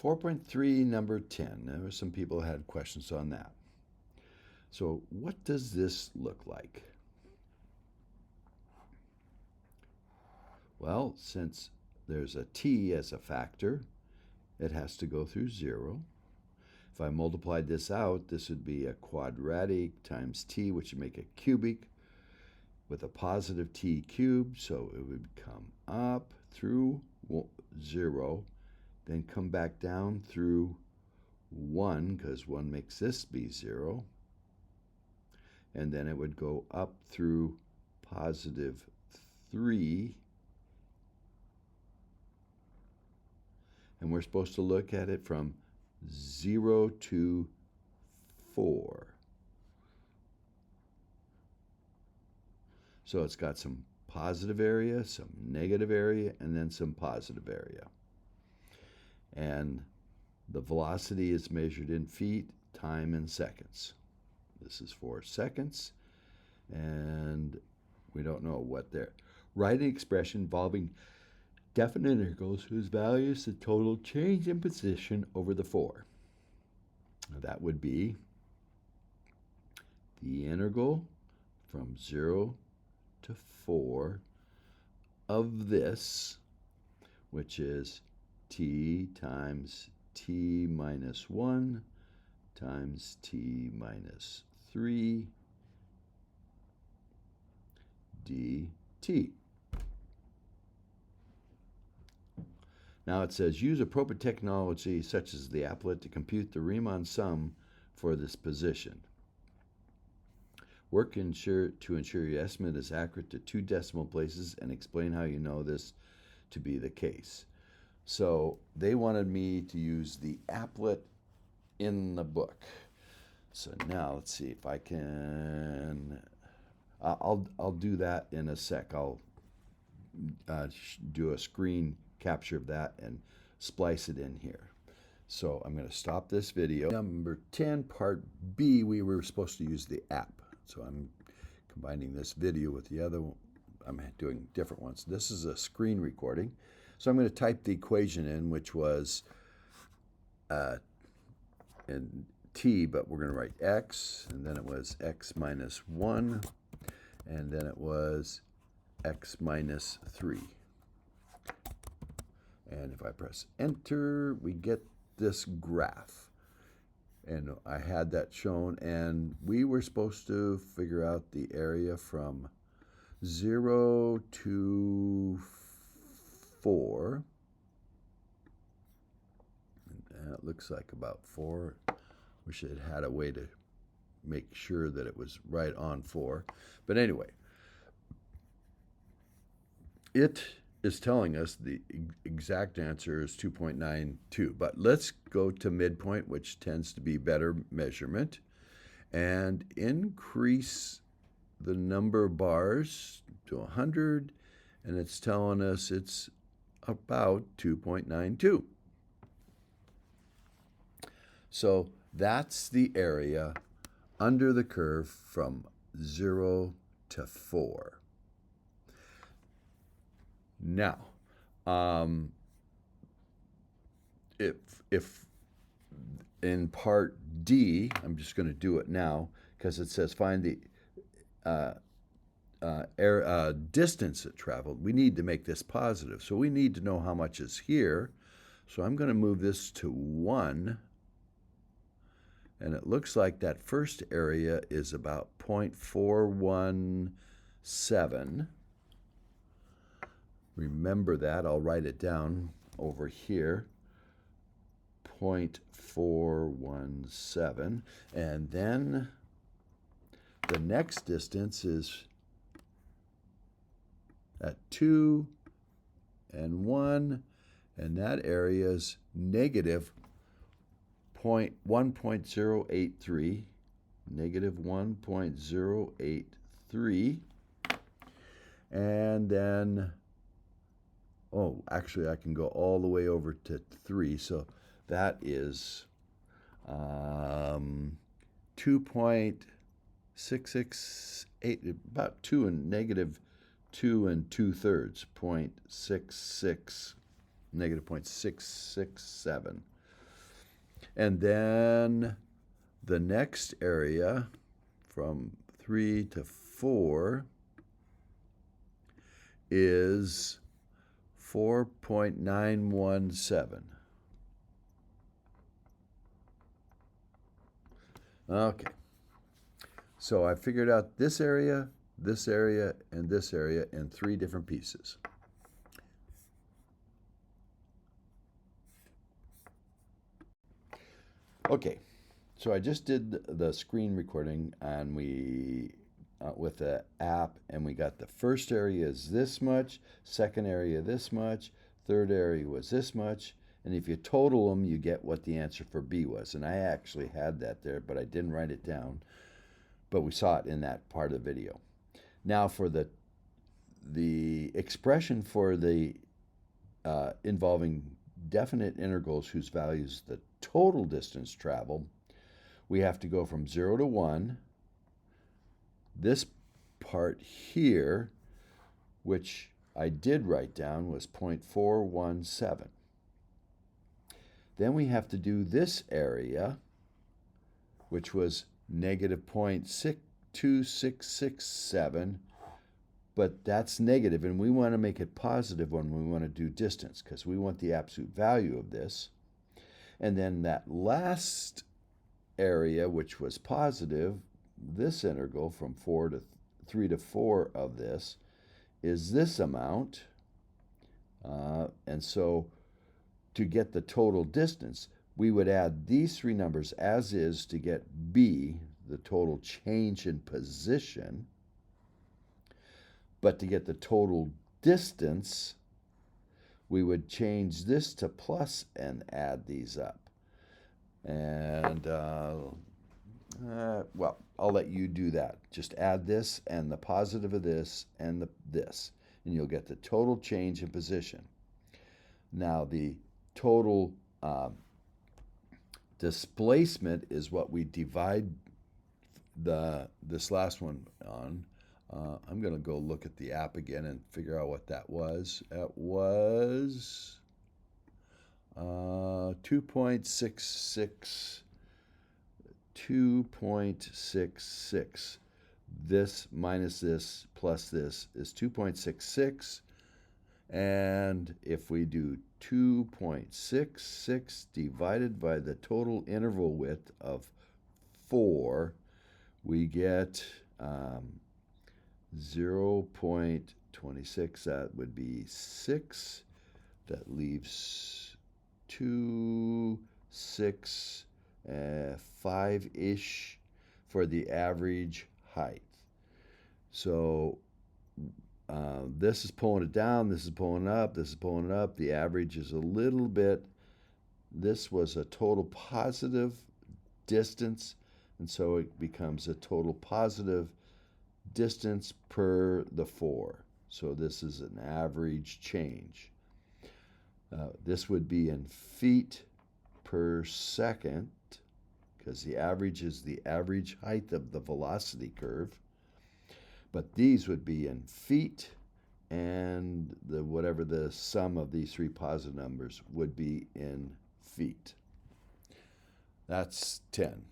4.3, number 10. There were some people who had questions on that. So what does this look like? Well, since there's a t as a factor, it has to go through 0. If I multiplied this out, this would be a quadratic times t, which would make a cubic with a positive t cubed. So it would come up through 0, then come back down through 1, because 1 makes this be 0. And then it would go up through positive 3. And we're supposed to look at it from 0 to 4. So it's got some positive area, some negative area, and then some positive area. And the velocity is measured in feet, time in seconds. This is 4 seconds, and we don't know what they're. Write an expression involving definite integrals whose value is the total change in position over the 4. Now that would be the integral from 0 to 4 of this, which is t times t minus 1 times t minus 3 dt. Now it says, use appropriate technology such as the applet to compute the Riemann sum for this position. Work to ensure your estimate is accurate to 2 decimal places and explain how you know this to be the case. So they wanted me to use the applet in the book. So now let's see if I can. I'll do that in a sec. I'll do a screen capture of that and splice it in here. So I'm going to stop this video. Number 10, part B, we were supposed to use the app. So I'm combining this video with the other one. I'm doing different ones. This is a screen recording. So I'm going to type the equation in, which was in t, but we're going to write x, and then it was x minus 1, and then it was x minus 3. And if I press enter, we get this graph. And I had that shown, and we were supposed to figure out the area from 0 to 4. And it looks like about 4. Wish it had a way to make sure that it was right on 4. But anyway, it is telling us the exact answer is 2.92. But let's go to midpoint, which tends to be better measurement, and increase the number of bars to 100, and it's telling us it's about 2.92. So that's the area under the curve from 0 to 4. Now, if in part D, I'm just going to do it now because it says find the distance it traveled. We need to make this positive, so we need to know how much is here. So I'm going to move this to 1, and it looks like that first area is about 0.417. Remember that. I'll write it down over here. 0.417. And then the next distance is at 2 and 1, and that area is negative 1.083. Negative 1.083. And then oh, actually, I can go all the way over to 3. So that is 2.668, about 2 and negative 2 and 2/3, 0.66, negative 0.667. And then the next area from 3 to 4 is 4.917. Okay. So I figured out this area, and this area in 3 different pieces. Okay, so I just did the screen recording and we with the app, and we got the first area is this much, second area this much, third area was this much, and if you total them, you get what the answer for B was. And I actually had that there, but I didn't write it down. But we saw it in that part of the video. Now for the expression for the involving definite integrals whose values the total distance traveled, we have to go from 0 to 1. This part here, which I did write down, was 0.417. Then we have to do this area, which was negative 0.2667, but that's negative, and we want to make it positive when we want to do distance, because we want the absolute value of this. And then that last area, which was positive, this integral from 3 to 4 of this, is this amount. And so to get the total distance, we would add these 3 numbers as is to get B, the total change in position. But to get the total distance, we would change this to plus and add these up. And, well, I'll let you do that. Just add this and the positive of this and this, and you'll get the total change in position. Now, the total displacement is what we divide this last one on. I'm going to go look at the app again and figure out what that was. It was 2.66. This minus this plus this is 2.66. And if we do 2.66 divided by the total interval width of 4, we get 0.26. That would be 6. That leaves 2, 6, 5-ish for the average height. So this is pulling it down, this is pulling it up, this is pulling it up. The average is a little bit. This was a total positive distance, and so it becomes a total positive distance per the 4. So this is an average change. This would be in feet per second, because the average is the average height of the velocity curve. But these would be in feet, and whatever the sum of these 3 positive numbers would be in feet. That's 10.